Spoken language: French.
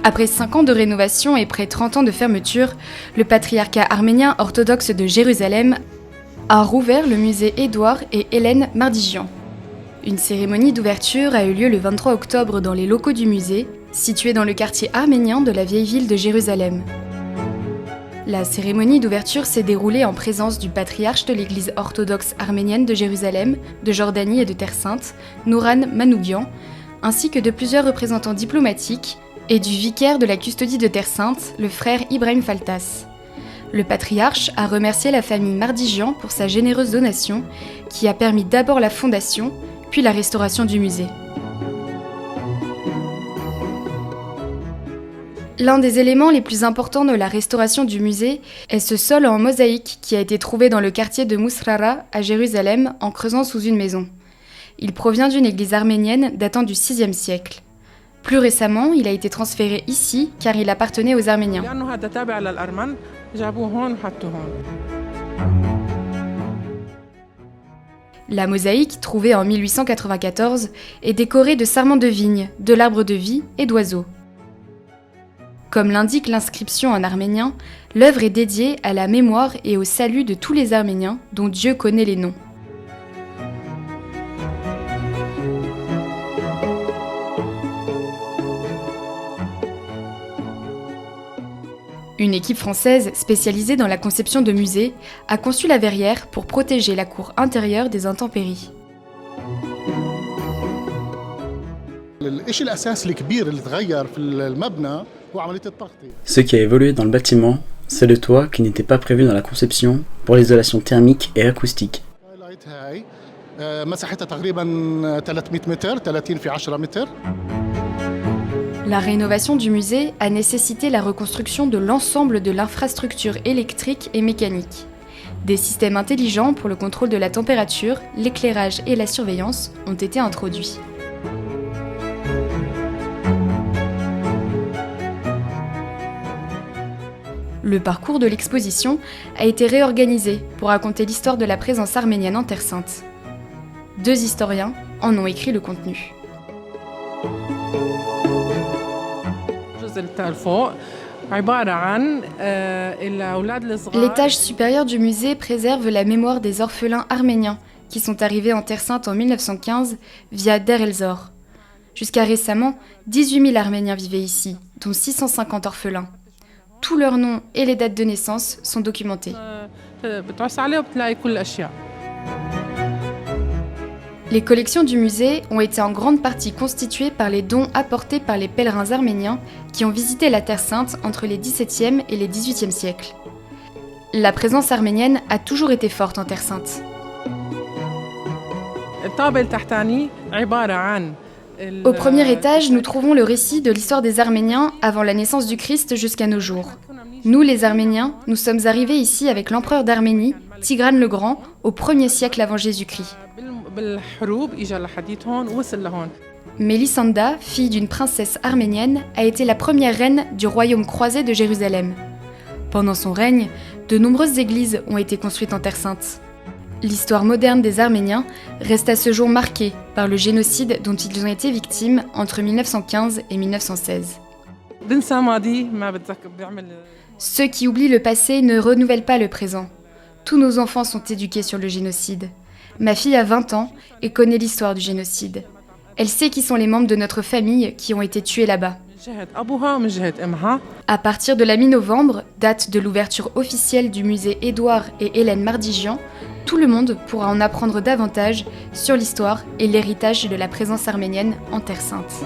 Après 5 ans de rénovation et près 30 ans de fermeture, le patriarcat arménien orthodoxe de Jérusalem a rouvert le musée Édouard et Hélène Mardigian. Une cérémonie d'ouverture a eu lieu le 23 octobre dans les locaux du musée, situés dans le quartier arménien de la vieille ville de Jérusalem. La cérémonie d'ouverture s'est déroulée en présence du patriarche de l'église orthodoxe arménienne de Jérusalem, de Jordanie et de Terre Sainte, Nouran Manoukian, ainsi que de plusieurs représentants diplomatiques, et du vicaire de la custodie de Terre Sainte, le frère Ibrahim Faltas. Le patriarche a remercié la famille Mardigian pour sa généreuse donation, qui a permis d'abord la fondation, puis la restauration du musée. L'un des éléments les plus importants de la restauration du musée est ce sol en mosaïque qui a été trouvé dans le quartier de Mousrara à Jérusalem en creusant sous une maison. Il provient d'une église arménienne datant du VIe siècle. Plus récemment, il a été transféré ici car il appartenait aux Arméniens. La mosaïque, trouvée en 1894, est décorée de sarments de vigne, de l'arbre de vie et d'oiseaux. Comme l'indique l'inscription en arménien, l'œuvre est dédiée à la mémoire et au salut de tous les Arméniens dont Dieu connaît les noms. Une équipe française spécialisée dans la conception de musées a conçu la verrière pour protéger la cour intérieure des intempéries. Ce qui a évolué dans le bâtiment, c'est le toit qui n'était pas prévu dans la conception pour l'isolation thermique et acoustique. La rénovation du musée a nécessité la reconstruction de l'ensemble de l'infrastructure électrique et mécanique. Des systèmes intelligents pour le contrôle de la température, l'éclairage et la surveillance ont été introduits. Le parcours de l'exposition a été réorganisé pour raconter l'histoire de la présence arménienne en Terre Sainte. 2 historiens en ont écrit le contenu. L'étage supérieur du musée préserve la mémoire des orphelins arméniens qui sont arrivés en Terre Sainte en 1915 via Der el-Zor. Jusqu'à récemment, 18 000 Arméniens vivaient ici, dont 650 orphelins. Tous leurs noms et les dates de naissance sont documentés. Les collections du musée ont été en grande partie constituées par les dons apportés par les pèlerins arméniens qui ont visité la Terre Sainte entre les XVIIe et les XVIIIe siècles. La présence arménienne a toujours été forte en Terre Sainte. Au premier étage, nous trouvons le récit de l'histoire des Arméniens avant la naissance du Christ jusqu'à nos jours. Nous, les Arméniens, nous sommes arrivés ici avec l'empereur d'Arménie, Tigrane le Grand, au 1er siècle avant Jésus-Christ. Mélisanda, fille d'une princesse arménienne, a été la première reine du royaume croisé de Jérusalem. Pendant son règne, de nombreuses églises ont été construites en Terre Sainte. L'histoire moderne des Arméniens reste à ce jour marquée par le génocide dont ils ont été victimes entre 1915 et 1916. Ceux qui oublient le passé ne renouvellent pas le présent. Tous nos enfants sont éduqués sur le génocide. Ma fille a 20 ans et connaît l'histoire du génocide. Elle sait qui sont les membres de notre famille qui ont été tués là-bas. À partir de la mi-novembre, date de l'ouverture officielle du musée Édouard et Hélène Mardigian, tout le monde pourra en apprendre davantage sur l'histoire et l'héritage de la présence arménienne en Terre Sainte.